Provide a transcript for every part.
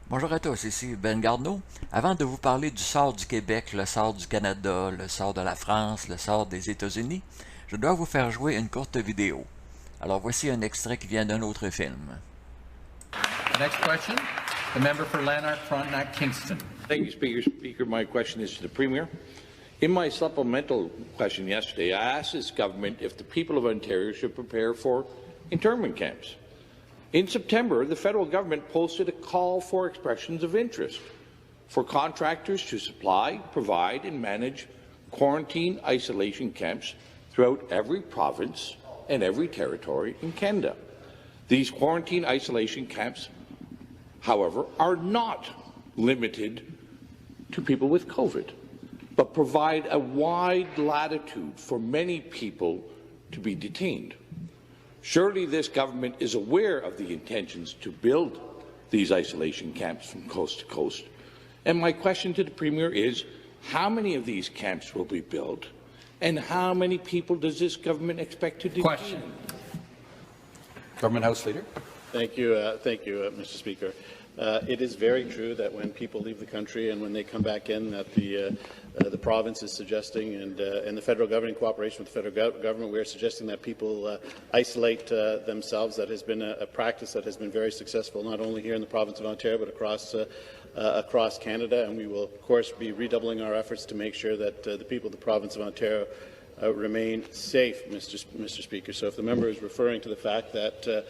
Bonjour à tous, ici Ben Garneau. Avant de vous parler du sort du Québec, le sort du Canada, le sort de la France, le sort des États-Unis, je dois vous faire jouer une courte vidéo. Alors voici un extrait qui vient d'un autre film. Next question, the member for Lanark, Frontenac, Kingston. Thank you, Speaker. My question is to the Premier. In my supplemental question yesterday, I asked this government if the people of Ontario should prepare for internment camps. In September, the federal government posted a call for expressions of interest for contractors to supply, provide and manage quarantine isolation camps throughout every province and every territory in Canada. These quarantine isolation camps, however, are not limited to people with COVID, but provide a wide latitude for many people to be detained. Surely this government is aware of the intentions to build these isolation camps from coast to coast. And my question to the Premier is, how many of these camps will be built, and how many people does this government expect to detain? Question. Government House Leader. Thank you, Mr. Speaker. It is very true that when people leave the country and when they come back in, that the province is suggesting, and the federal government, in cooperation with the federal government, we are suggesting that people isolate themselves. That has been a practice that has been very successful, not only here in the province of Ontario, but across Canada. And we will, of course, be redoubling our efforts to make sure that the people of the province of Ontario remain safe, Mr. Speaker. So if the member is referring to the fact that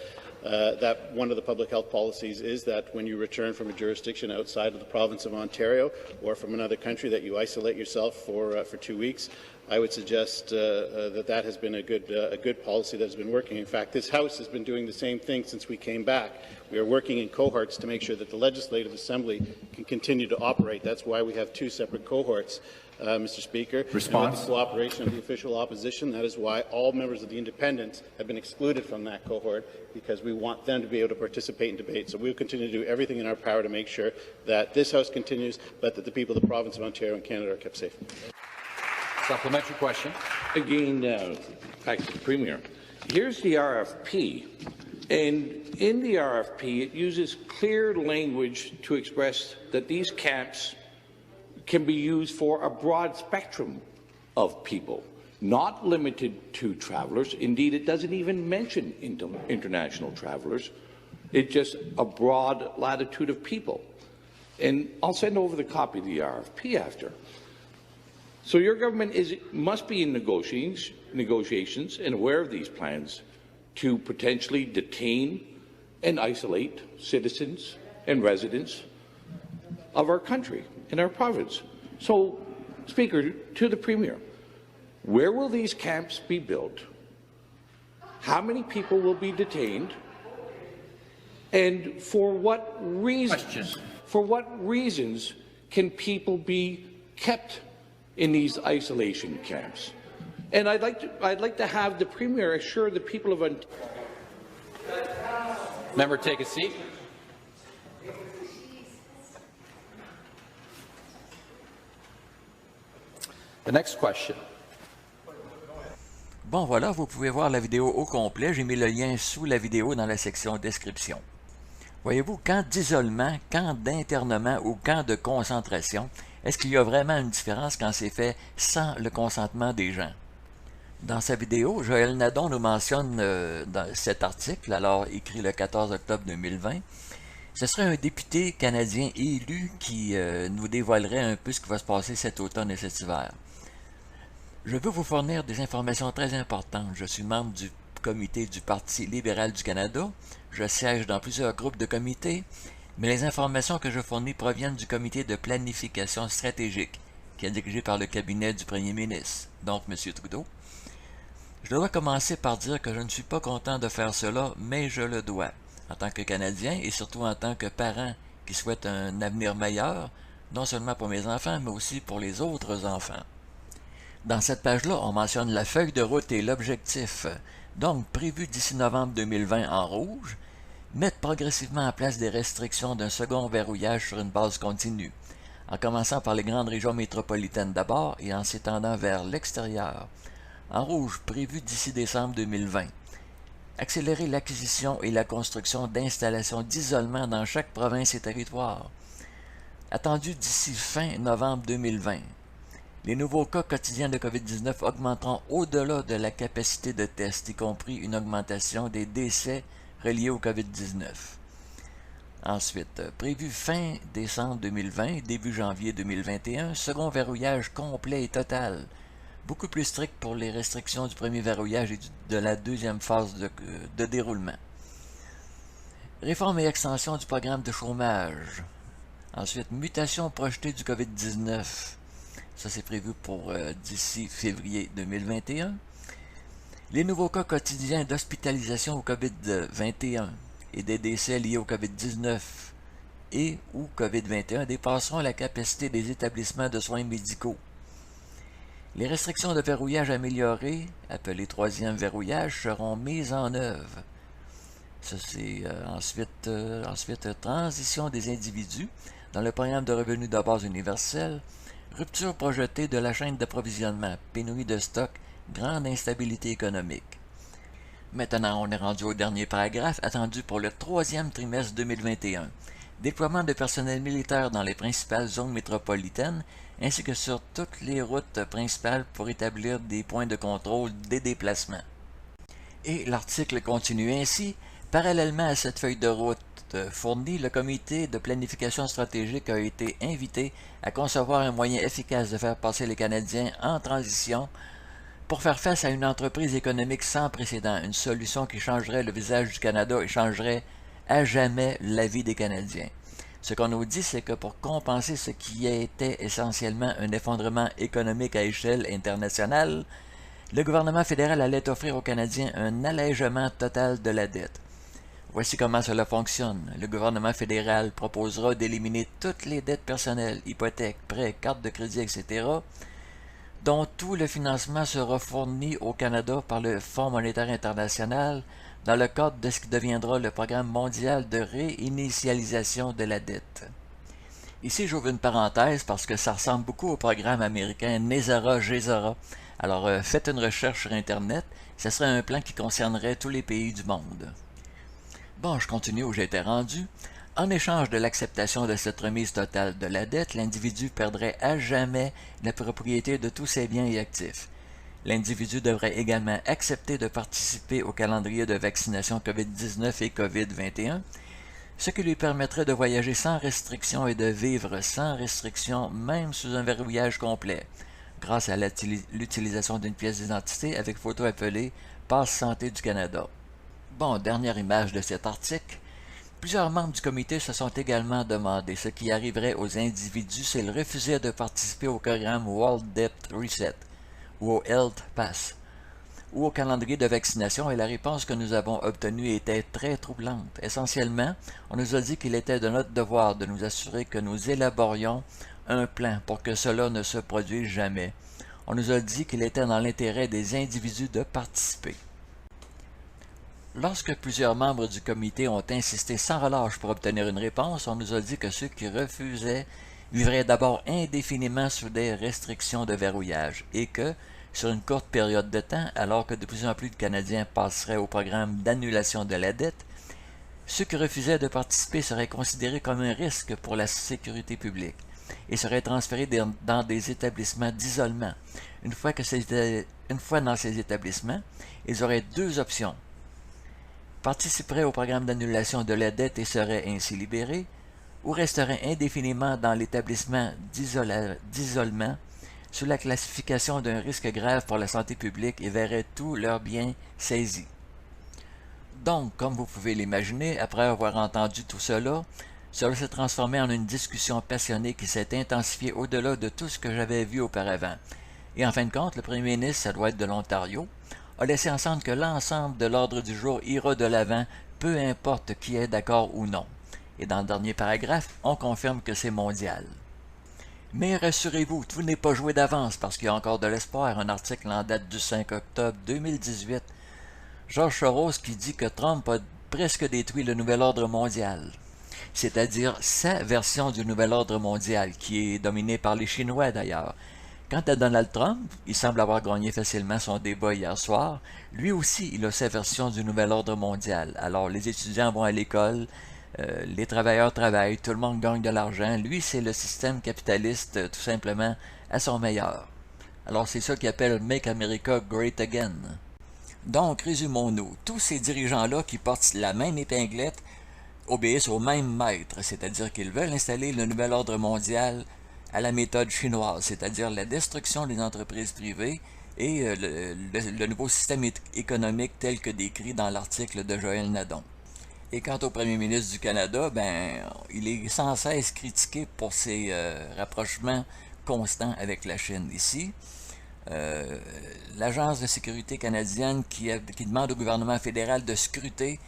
that one of the public health policies is that when you return from a jurisdiction outside of the province of Ontario or from another country that you isolate yourself for 2 weeks, I would suggest that has been a good policy that has been working. In fact, this House has been doing the same thing since we came back. We are working in cohorts to make sure that the Legislative Assembly can continue to operate. That's why we have two separate cohorts. Mr. Speaker. Response. And with the cooperation of the official opposition, that is why all members of the Independents have been excluded from that cohort, because we want them to be able to participate in debate. So we will continue to do everything in our power to make sure that this House continues, but that the people of the province of Ontario and Canada are kept safe. Supplementary question. Again, back to the Premier. Here's the RFP, and in the RFP it uses clear language to express that these camps can be used for a broad spectrum of people, not limited to travellers. Indeed, it doesn't even mention international travellers. It's just a broad latitude of people. And I'll send over the copy of the RFP after. So your government must be in negotiations and aware of these plans to potentially detain and isolate citizens and residents of our country, in our province. So, Speaker, to the Premier, where will these camps be built? How many people will be detained? And for what reasons? Question. For what reasons can people be kept in these isolation camps? And I'd like to have the Premier assure the people of Ontario. Member, take a seat. The next question. Bon voilà, vous pouvez voir la vidéo au complet. J'ai mis le lien sous la vidéo dans la section description. Voyez-vous, camp d'isolement, camp d'internement ou camp de concentration, est-ce qu'il y a vraiment une différence quand c'est fait sans le consentement des gens? Dans sa vidéo, Joël Nadon nous mentionne dans cet article, alors écrit le 14 octobre 2020, ce serait un député canadien élu qui nous dévoilerait un peu ce qui va se passer cet automne et cet hiver. Je veux vous fournir des informations très importantes. Je suis membre du comité du Parti libéral du Canada. Je siège dans plusieurs groupes de comités, mais les informations que je fournis proviennent du comité de planification stratégique, qui est dirigé par le cabinet du premier ministre, donc M. Trudeau. Je dois commencer par dire que je ne suis pas content de faire cela, mais je le dois, en tant que Canadien et surtout en tant que parent qui souhaite un avenir meilleur, non seulement pour mes enfants, mais aussi pour les autres enfants. Dans cette page-là, on mentionne la feuille de route et l'objectif, donc prévu d'ici novembre 2020 en rouge, mettre progressivement en place des restrictions d'un second verrouillage sur une base continue, en commençant par les grandes régions métropolitaines d'abord et en s'étendant vers l'extérieur. En rouge, prévu d'ici décembre 2020. Accélérer l'acquisition et la construction d'installations d'isolement dans chaque province et territoire. Attendu d'ici fin novembre 2020. Les nouveaux cas quotidiens de COVID-19 augmenteront au-delà de la capacité de test, y compris une augmentation des décès reliés au COVID-19. Ensuite, prévu fin décembre 2020, début janvier 2021, second verrouillage complet et total, beaucoup plus strict pour les restrictions du premier verrouillage et de la deuxième phase de déroulement. Réforme et extension du programme de chômage. Ensuite, mutation projetée du COVID-19. Ça, c'est prévu pour d'ici février 2021. Les nouveaux cas quotidiens d'hospitalisation au COVID-21 et des décès liés au COVID-19 et ou COVID-21 dépasseront la capacité des établissements de soins médicaux. Les restrictions de verrouillage améliorées, appelées troisième verrouillage, seront mises en œuvre. Ça, c'est ensuite transition des individus dans le programme de revenu de base universel, rupture projetée de la chaîne d'approvisionnement, pénurie de stock, grande instabilité économique. Maintenant, on est rendu au dernier paragraphe, attendu pour le troisième trimestre 2021. Déploiement de personnel militaire dans les principales zones métropolitaines, ainsi que sur toutes les routes principales pour établir des points de contrôle des déplacements. Et l'article continue ainsi. Parallèlement à cette feuille de route fournie, le comité de planification stratégique a été invité à concevoir un moyen efficace de faire passer les Canadiens en transition pour faire face à une entreprise économique sans précédent, une solution qui changerait le visage du Canada et changerait à jamais la vie des Canadiens. Ce qu'on nous dit, c'est que pour compenser ce qui était essentiellement un effondrement économique à échelle internationale, le gouvernement fédéral allait offrir aux Canadiens un allègement total de la dette. Voici comment cela fonctionne. Le gouvernement fédéral proposera d'éliminer toutes les dettes personnelles, hypothèques, prêts, cartes de crédit, etc., dont tout le financement sera fourni au Canada par le Fonds monétaire international dans le cadre de ce qui deviendra le Programme mondial de réinitialisation de la dette. Ici, j'ouvre une parenthèse parce que ça ressemble beaucoup au programme américain NESARA-GESARA. Alors, faites une recherche sur Internet, ce serait un plan qui concernerait tous les pays du monde. Bon, je continue où j'étais rendu. En échange de l'acceptation de cette remise totale de la dette, l'individu perdrait à jamais la propriété de tous ses biens et actifs. L'individu devrait également accepter de participer au calendrier de vaccination COVID-19 et COVID-21, ce qui lui permettrait de voyager sans restriction et de vivre sans restriction même sous un verrouillage complet, grâce à l'utilisation d'une pièce d'identité avec photo appelée « Passe Santé du Canada ». Bon, dernière image de cet article. Plusieurs membres du comité se sont également demandé ce qui arriverait aux individus s'ils refusaient de participer au programme World Debt Reset ou au Health Pass ou au calendrier de vaccination, et la réponse que nous avons obtenue était très troublante. Essentiellement, on nous a dit qu'il était de notre devoir de nous assurer que nous élaborions un plan pour que cela ne se produise jamais. On nous a dit qu'il était dans l'intérêt des individus de participer. Lorsque plusieurs membres du comité ont insisté sans relâche pour obtenir une réponse, on nous a dit que ceux qui refusaient vivraient d'abord indéfiniment sous des restrictions de verrouillage et que, sur une courte période de temps, alors que de plus en plus de Canadiens passeraient au programme d'annulation de la dette, ceux qui refusaient de participer seraient considérés comme un risque pour la sécurité publique et seraient transférés dans des établissements d'isolement. Une fois dans ces établissements, ils auraient deux options. Participeraient au programme d'annulation de la dette et seraient ainsi libérés, ou resteraient indéfiniment dans l'établissement d'isolement sous la classification d'un risque grave pour la santé publique et verraient tous leurs biens saisis. Donc, comme vous pouvez l'imaginer, après avoir entendu tout cela s'est transformé en une discussion passionnée qui s'est intensifiée au-delà de tout ce que j'avais vu auparavant. Et en fin de compte, le premier ministre, ça doit être de l'Ontario, a laissé entendre que l'ensemble de l'ordre du jour ira de l'avant, peu importe qui est d'accord ou non. Et dans le dernier paragraphe, on confirme que c'est mondial. Mais rassurez-vous, tout n'est pas joué d'avance parce qu'il y a encore de l'espoir. Un article en date du 5 octobre 2018. George Soros qui dit que Trump a presque détruit le nouvel ordre mondial. C'est-à-dire sa version du nouvel ordre mondial, qui est dominé par les Chinois d'ailleurs. Quant à Donald Trump, il semble avoir gagné facilement son débat hier soir. Lui aussi, il a sa version du nouvel ordre mondial. Alors, les étudiants vont à l'école, les travailleurs travaillent, tout le monde gagne de l'argent. Lui, c'est le système capitaliste tout simplement à son meilleur. Alors, c'est ça qu'il appelle Make America Great Again. Donc, résumons-nous. Tous ces dirigeants-là qui portent la même épinglette obéissent au même maître, c'est-à-dire qu'ils veulent installer le nouvel ordre mondial à la méthode chinoise, c'est-à-dire la destruction des entreprises privées et le nouveau système économique tel que décrit dans l'article de Joël Nadon. Et quant au premier ministre du Canada, il est sans cesse critiqué pour ses rapprochements constants avec la Chine ici. L'Agence de sécurité canadienne qui demande au gouvernement fédéral de scruter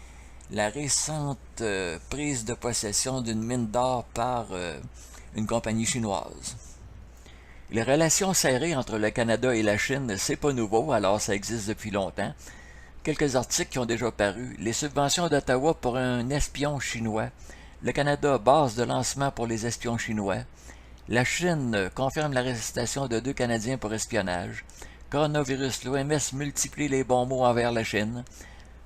la récente prise de possession d'une mine d'or par une compagnie chinoise. Les relations serrées entre le Canada et la Chine, c'est pas nouveau, alors ça existe depuis longtemps. Quelques articles qui ont déjà paru. Les subventions d'Ottawa pour un espion chinois. Le Canada, base de lancement pour les espions chinois. La Chine confirme l'arrestation de 2 Canadiens pour espionnage. Coronavirus, l'OMS multiplie les bons mots envers la Chine.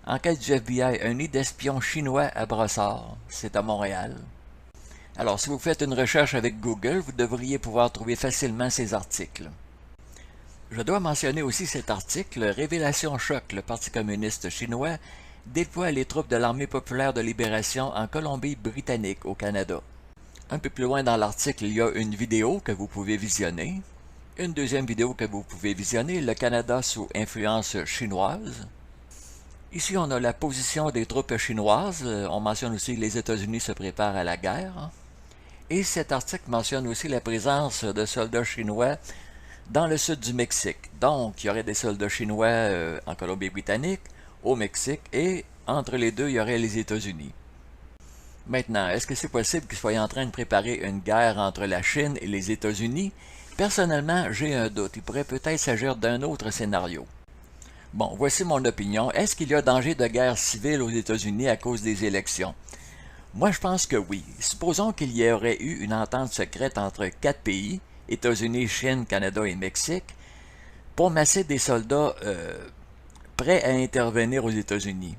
Enquête du FBI, un nid d'espions chinois à Brossard. C'est à Montréal. Alors, si vous faites une recherche avec Google, vous devriez pouvoir trouver facilement ces articles. Je dois mentionner aussi cet article, Révélation choc, le Parti communiste chinois déploie les troupes de l'Armée populaire de libération en Colombie-Britannique, au Canada. Un peu plus loin dans l'article, il y a une vidéo que vous pouvez visionner. Une deuxième vidéo que vous pouvez visionner, le Canada sous influence chinoise. Ici, on a la position des troupes chinoises. On mentionne aussi que les États-Unis se préparent à la guerre. Et cet article mentionne aussi la présence de soldats chinois dans le sud du Mexique. Donc, il y aurait des soldats chinois en Colombie-Britannique, au Mexique, et entre les deux, il y aurait les États-Unis. Maintenant, est-ce que c'est possible qu'ils soient en train de préparer une guerre entre la Chine et les États-Unis? Personnellement, j'ai un doute. Il pourrait peut-être s'agir d'un autre scénario. Bon, voici mon opinion. Est-ce qu'il y a danger de guerre civile aux États-Unis à cause des élections? Moi, je pense que oui. Supposons qu'il y aurait eu une entente secrète entre 4 pays, États-Unis, Chine, Canada et Mexique, pour masser des soldats prêts à intervenir aux États-Unis.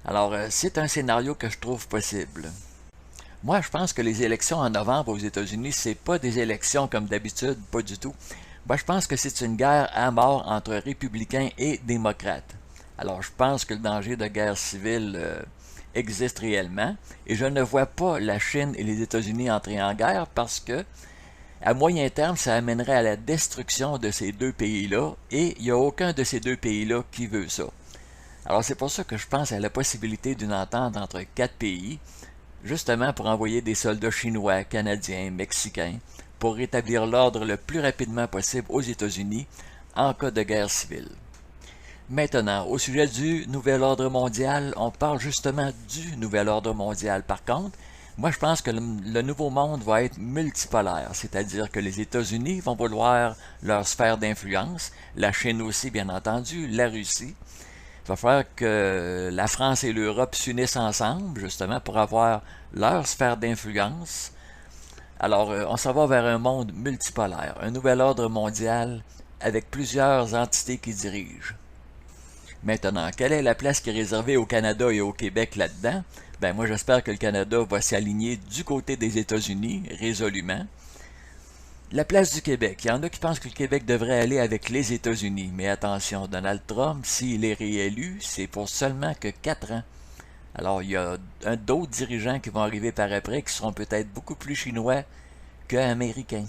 Alors, c'est un scénario que je trouve possible. Moi, je pense que les élections en novembre aux États-Unis, c'est pas des élections comme d'habitude, pas du tout. Moi, je pense que c'est une guerre à mort entre républicains et démocrates. Alors, je pense que le danger de guerre civile existe réellement, et je ne vois pas la Chine et les États-Unis entrer en guerre parce que, à moyen terme, ça amènerait à la destruction de ces deux pays-là, et il n'y a aucun de ces deux pays-là qui veut ça. Alors c'est pour ça que je pense à la possibilité d'une entente entre 4 pays, justement pour envoyer des soldats chinois, canadiens, mexicains, pour rétablir l'ordre le plus rapidement possible aux États-Unis en cas de guerre civile. Maintenant, au sujet du nouvel ordre mondial, on parle justement du nouvel ordre mondial. Par contre, moi je pense que le nouveau monde va être multipolaire, c'est-à-dire que les États-Unis vont vouloir leur sphère d'influence, la Chine aussi bien entendu, la Russie. Il va falloir que la France et l'Europe s'unissent ensemble, justement, pour avoir leur sphère d'influence. Alors, on s'en va vers un monde multipolaire, un nouvel ordre mondial avec plusieurs entités qui dirigent. Maintenant, quelle est la place qui est réservée au Canada et au Québec là-dedans? Ben, moi, j'espère que le Canada va s'aligner du côté des États-Unis, résolument. La place du Québec. Il y en a qui pensent que le Québec devrait aller avec les États-Unis. Mais attention, Donald Trump, s'il est réélu, c'est pour seulement que 4 ans. Alors, il y a d'autres dirigeants qui vont arriver par après qui seront peut-être beaucoup plus chinois qu'américains.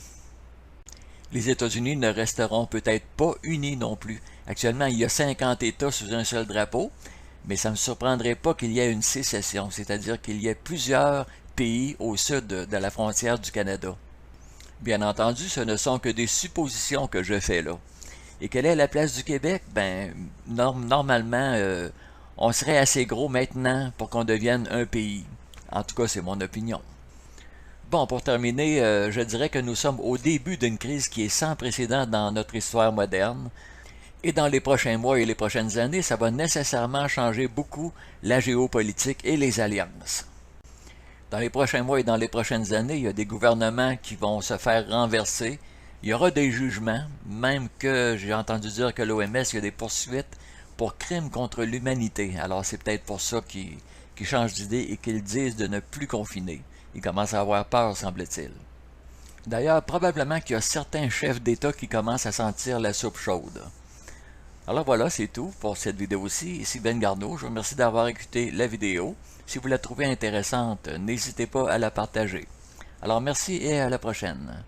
Les États-Unis ne resteront peut-être pas unis non plus. Actuellement, il y a 50 États sous un seul drapeau, mais ça ne me surprendrait pas qu'il y ait une sécession, c'est-à-dire qu'il y ait plusieurs pays au sud de la frontière du Canada. Bien entendu, ce ne sont que des suppositions que je fais là. Et quelle est la place du Québec? Ben, normalement, on serait assez gros maintenant pour qu'on devienne un pays. En tout cas, c'est mon opinion. Bon, pour terminer, je dirais que nous sommes au début d'une crise qui est sans précédent dans notre histoire moderne. Et dans les prochains mois et les prochaines années, ça va nécessairement changer beaucoup la géopolitique et les alliances. Dans les prochains mois et dans les prochaines années, il y a des gouvernements qui vont se faire renverser Il y aura des jugements, même que j'ai entendu dire que l'OMS, il y a des poursuites pour crimes contre l'humanité. Alors c'est peut-être pour ça qu'ils changent d'idée et qu'ils disent de ne plus confiner. Ils commencent à avoir peur, semble-t-il. D'ailleurs, probablement qu'il y a certains chefs d'État qui commencent à sentir la soupe chaude. Alors voilà, c'est tout pour cette vidéo-ci. Ici Ben Garneau, je vous remercie d'avoir écouté la vidéo. Si vous la trouvez intéressante, n'hésitez pas à la partager. Alors merci et à la prochaine.